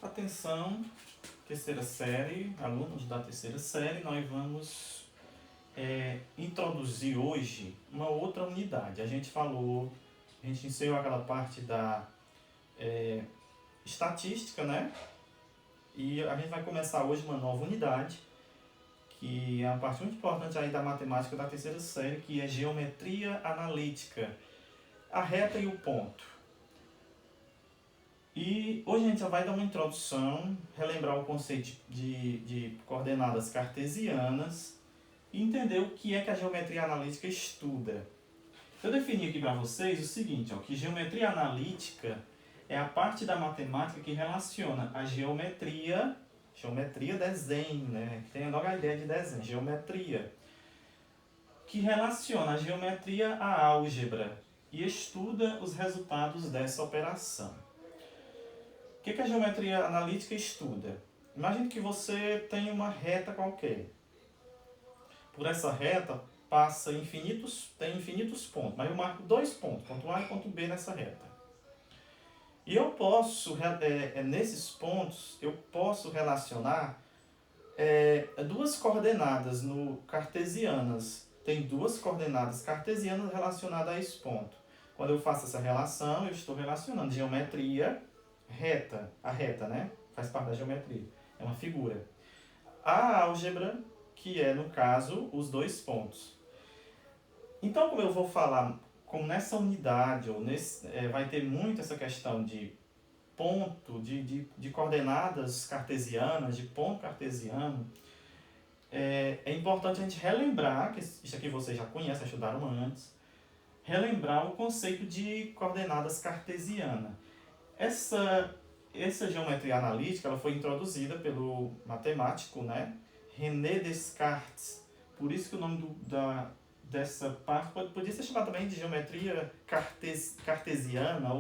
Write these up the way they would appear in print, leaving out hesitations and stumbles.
Atenção, terceira série, alunos da terceira série, nós vamos introduzir hoje uma outra unidade. A gente ensinou aquela parte da estatística, né? E a gente vai começar hoje uma nova unidade, que é uma parte muito importante aí da matemática da terceira série, que é geometria analítica, a reta e o ponto. E hoje a gente já vai dar uma introdução, relembrar o conceito de coordenadas cartesianas e entender o que é que a geometria analítica estuda. Eu defini aqui para vocês o seguinte, que geometria analítica é a parte da matemática que relaciona a geometria desenho, né? Tem logo a ideia de desenho, geometria, que relaciona a geometria à álgebra e estuda os resultados dessa operação. O que a geometria analítica estuda? Imagine que você tem uma reta qualquer. Por essa reta tem infinitos pontos, mas eu marco 2 pontos, ponto A e ponto B nessa reta. E eu posso, nesses pontos, eu posso relacionar duas coordenadas cartesianas. Tem duas coordenadas cartesianas relacionadas a esse ponto. Quando eu faço essa relação, eu estou relacionando geometria reta, a reta, né? Faz parte da geometria, é uma figura. A álgebra, que é, no caso, os 2 pontos. Então, como eu vou falar, como nessa unidade, vai ter muito essa questão de ponto, de coordenadas cartesianas, de ponto cartesiano, é importante a gente relembrar, que isso aqui vocês já conhecem, estudaram antes, relembrar o conceito de coordenadas cartesianas. Essa geometria analítica ela foi introduzida pelo matemático, né, René Descartes. Por isso que o nome dessa parte podia ser chamado também de geometria cartesiana,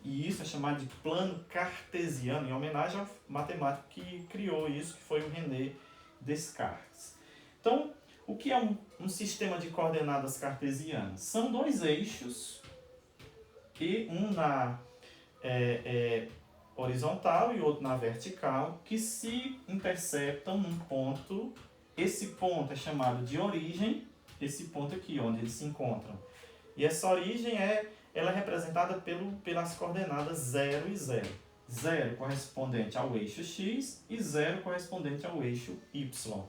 e isso é chamado de plano cartesiano, em homenagem ao matemático que criou isso, que foi o René Descartes. Então, o que é um sistema de coordenadas cartesianas? São 2 eixos, e um na horizontal e outro na vertical, que se interceptam num ponto. Esse ponto é chamado de origem, esse ponto aqui onde eles se encontram. E essa origem ela é representada pelas coordenadas 0 e 0. 0 correspondente ao eixo x e 0 correspondente ao eixo y.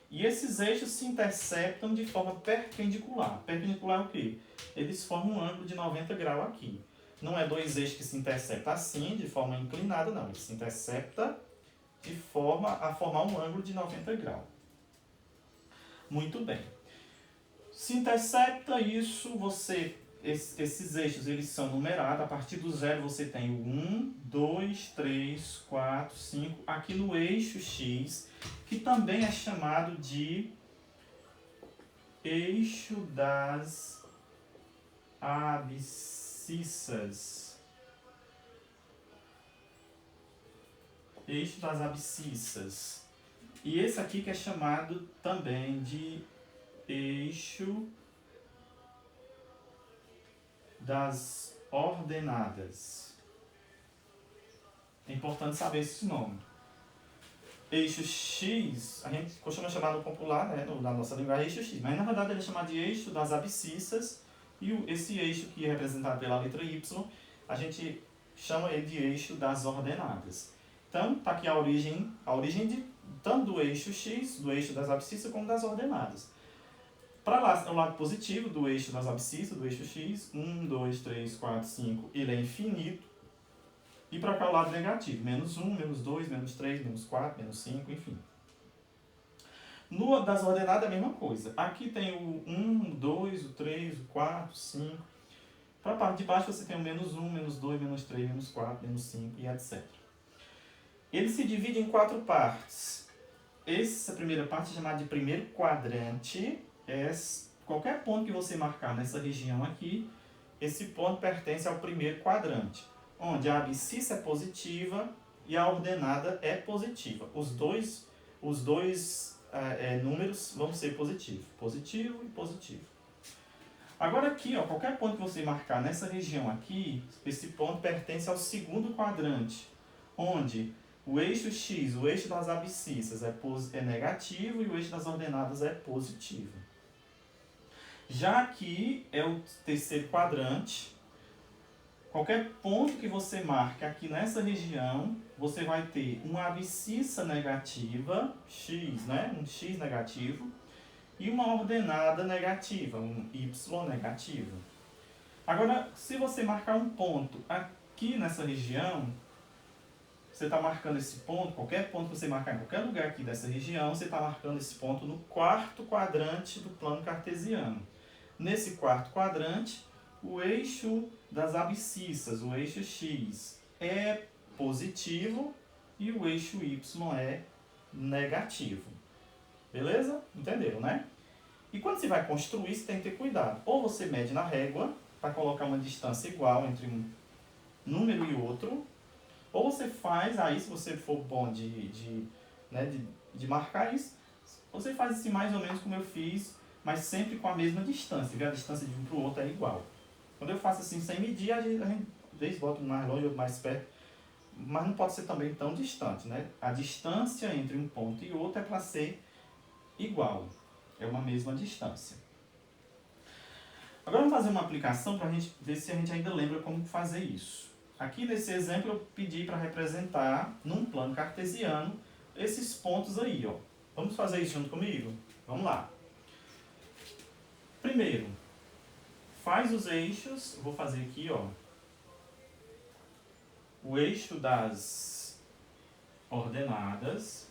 E esses eixos se interceptam de forma perpendicular. Perpendicular é o quê? Eles formam um ângulo de 90 graus aqui. Não é 2 eixos que se interceptam assim, de forma inclinada, não. Eles se interceptam de forma a formar um ângulo de 90 graus. Muito bem. Se intercepta isso, esses eixos eles são numerados. A partir do 0 você tem o 1, 2, 3, 4, 5. Aqui no eixo x, que também é chamado de eixo das abscissas. Eixo das abscissas. E esse aqui que é chamado também de eixo das ordenadas. É importante saber esse nome. Eixo x, a gente costuma chamar no popular, né, na nossa linguagem, eixo x, mas na verdade ele é chamado de eixo das abscissas, e esse eixo que é representado pela letra y, a gente chama ele de eixo das ordenadas. Então, está aqui a origem tanto do eixo x, do eixo das abscissas, como das ordenadas. Para lá é o lado positivo do eixo das abscissas, do eixo x, 1, 2, 3, 4, 5, ele é infinito. E para cá o lado negativo, menos 1, menos 2, menos 3, menos 4, menos 5, enfim. No das ordenadas é a mesma coisa. Aqui tem o 1, o 2, o 3, o 4, o 5. Para a parte de baixo você tem o menos 1, menos 2, menos 3, menos 4, menos 5 e etc. Ele se divide em 4 partes. Essa primeira parte é chamada de primeiro quadrante. Qualquer ponto que você marcar nessa região aqui, esse ponto pertence ao primeiro quadrante, onde a abscissa é positiva e a ordenada é positiva. Os dois números vão ser positivos. Positivo e positivo. Agora aqui, qualquer ponto que você marcar nessa região aqui, esse ponto pertence ao segundo quadrante, onde O eixo x, o eixo das abscissas é negativo e o eixo das ordenadas é positivo. Já aqui é o terceiro quadrante. Qualquer ponto que você marque aqui nessa região, você vai ter uma abscissa negativa, x, né? Um x negativo, e uma ordenada negativa, um y negativo. Agora, se você marcar um ponto aqui nessa região, você está marcando esse ponto, qualquer ponto que você marcar em qualquer lugar aqui dessa região, você está marcando esse ponto no quarto quadrante do plano cartesiano. Nesse quarto quadrante, o eixo das abscissas, o eixo x, é positivo e o eixo y é negativo. Beleza? Entenderam, né? E quando você vai construir, você tem que ter cuidado. Ou você mede na régua, para colocar uma distância igual entre um número e outro, ou você faz, aí se você for bom de marcar isso, você faz assim mais ou menos como eu fiz, mas sempre com a mesma distância, viu? A distância de um para o outro é igual. Quando eu faço assim sem medir, a gente às vezes bota um mais longe, outro mais perto, mas não pode ser também tão distante, né? A distância entre um ponto e outro é para ser igual, é uma mesma distância. Agora vamos fazer uma aplicação para a gente ver se a gente ainda lembra como fazer isso. Aqui nesse exemplo eu pedi para representar, num plano cartesiano, esses pontos aí, ó. Vamos fazer isso junto comigo? Vamos lá. Primeiro, faz os eixos, vou fazer aqui, ó. O eixo das ordenadas.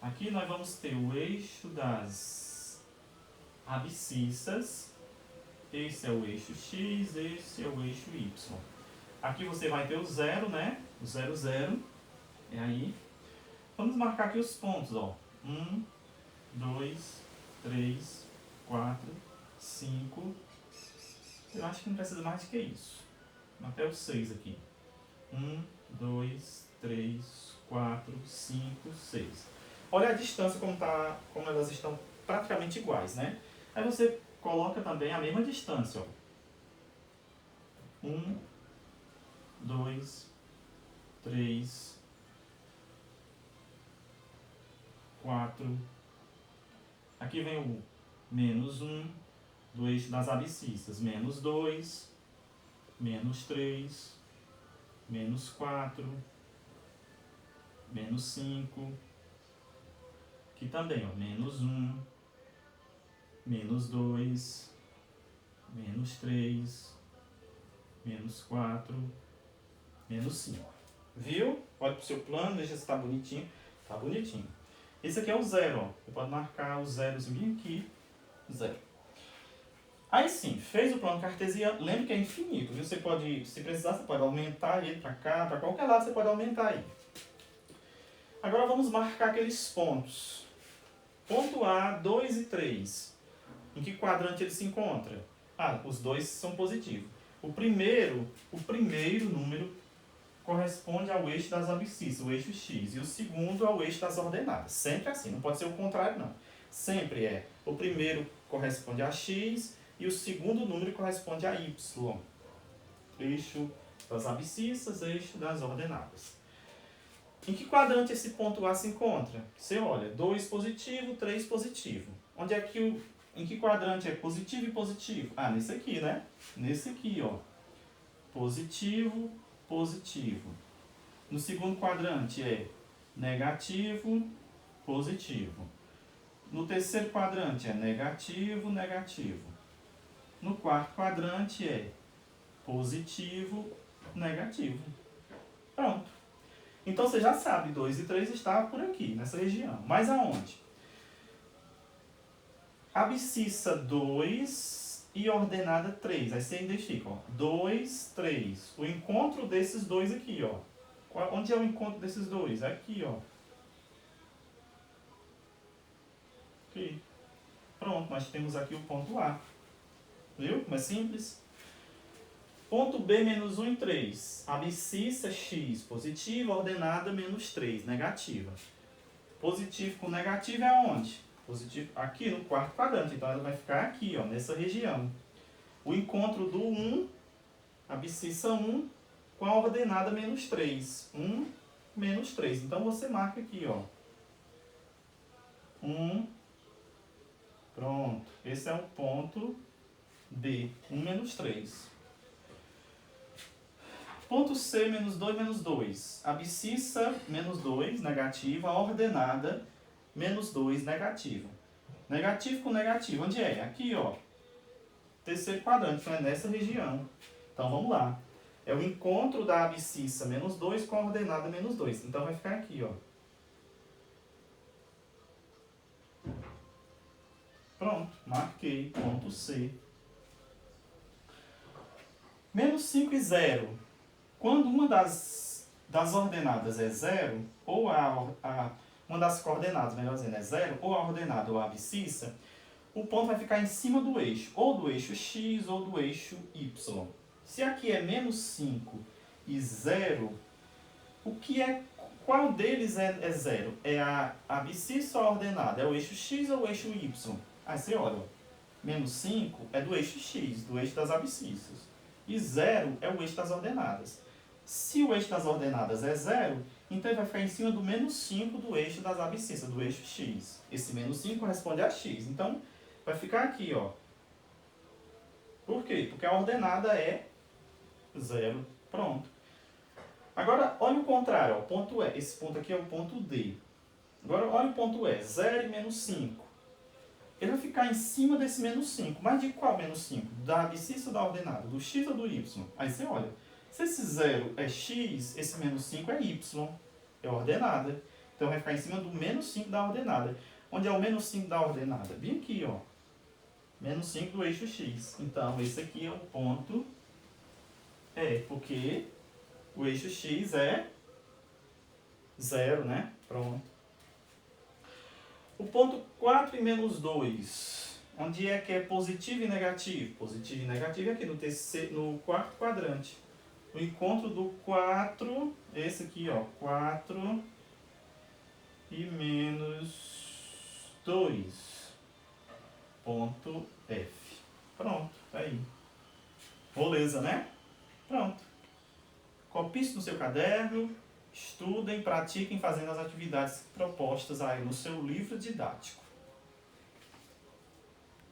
Aqui nós vamos ter o eixo das abscissas. Esse é o eixo x, esse é o eixo y. Aqui você vai ter o zero, né? O 0, 0. É aí. Vamos marcar aqui os pontos, ó. 1, 2, 3, 4, 5. Eu acho que não precisa mais do que isso. Até o 6 aqui. 1, 2, 3, 4, 5, 6. Olha a distância como elas estão praticamente iguais, né? Aí você coloca também a mesma distância, ó. 1, 2, 3, 4. Aqui vem o menos 1 do eixo das abscissas. Menos 2, menos 3, menos 4, menos 5. Aqui também, ó, menos 1, menos 2, menos 3, menos 4, menos 5. Viu? Olha para o seu plano, veja se está bonitinho. Está bonitinho. Esse aqui é o zero, ó. Você pode marcar o zerozinho aqui. Zero. Aí sim, fez o plano cartesiano. Lembre que é infinito, viu? Você pode, se precisar, você pode aumentar ele para cá, para qualquer lado você pode aumentar aí. Agora vamos marcar aqueles pontos. Ponto A, 2 e 3. Em que quadrante ele se encontra? Ah, os dois são positivos. O primeiro número corresponde ao eixo das abscissas, o eixo x. E o segundo ao eixo das ordenadas. Sempre assim, não pode ser o contrário não. Sempre é. O primeiro corresponde a x e o segundo número corresponde a y. Eixo das abscissas, eixo das ordenadas. Em que quadrante esse ponto A se encontra? Você olha, 2 positivo, 3 positivo. Onde é que em que quadrante é positivo e positivo? Ah, nesse aqui, né? Nesse aqui, ó. Positivo, positivo. No segundo quadrante é negativo, positivo. No terceiro quadrante é negativo, negativo. No quarto quadrante é positivo, negativo. Pronto. Então você já sabe, 2 e 3 está por aqui, nessa região. Mas aonde? Abscissa 2 e ordenada 3. Aí você identifica, ó. 2, 3. O encontro desses dois aqui, ó. Onde é o encontro desses dois? Aqui, ó. Aqui. Pronto, nós temos aqui o ponto A. Viu como é simples? Ponto B, menos 1 e 3. Abscissa x positiva, ordenada menos 3, negativa. Positivo com negativo é onde? Positivo aqui no quarto quadrante. Então ela vai ficar aqui, ó, nessa região. O encontro do 1, abscissa 1, com a ordenada menos 3. 1, menos 3. Então, você marca aqui, ó. 1, pronto. Esse é o ponto D, 1 menos 3. Ponto C, menos 2, menos 2. Abscissa, menos 2, negativa. Ordenada, menos 2, negativa. Negativo com negativo. Onde é? Aqui, ó. Terceiro quadrante, então é nessa região. Então, vamos lá. É o encontro da abscissa, menos 2, com a ordenada, menos 2. Então, vai ficar aqui, ó. Pronto, marquei. Ponto C. Menos 5 e 0. Quando uma das ordenadas é 0, ou uma das coordenadas, melhor dizendo, é 0, ou a ordenada ou a abscissa, o ponto vai ficar em cima do eixo, ou do eixo x ou do eixo y. Se aqui é menos 5 e 0, qual deles é 0? É a abscissa ou a ordenada? É o eixo x ou o eixo y? Aí você olha, menos 5 é do eixo x, do eixo das abscissas. E 0 é o eixo das ordenadas. Se o eixo das ordenadas é 0, então ele vai ficar em cima do menos 5 do eixo das abscissas, do eixo x. Esse menos 5 corresponde a x. Então, vai ficar aqui, ó. Por quê? Porque a ordenada é 0. Pronto. Agora, olha o contrário, ó. Ponto E. Esse ponto aqui é o ponto D. Agora, olha o ponto E. 0 e menos 5. Ele vai ficar em cima desse menos 5. Mas de qual menos 5? Da abscissa ou da ordenada? Do x ou do y? Aí você olha. Se esse 0 é x, esse menos 5 é y. É ordenada. Então vai ficar em cima do menos 5 da ordenada. Onde é o menos 5 da ordenada? Bem aqui, ó. Menos 5 do eixo x. Então, esse aqui é o ponto E. Porque o eixo x é 0, né? Pronto. O ponto 4 e menos 2. Onde é que é positivo e negativo? Positivo e negativo é aqui no quarto quadrante. O encontro do 4, esse aqui, ó. 4 e menos 2. Ponto F. Pronto, tá aí. Moleza, né? Pronto. Copie isso no seu caderno. Estudem, pratiquem fazendo as atividades propostas aí no seu livro didático.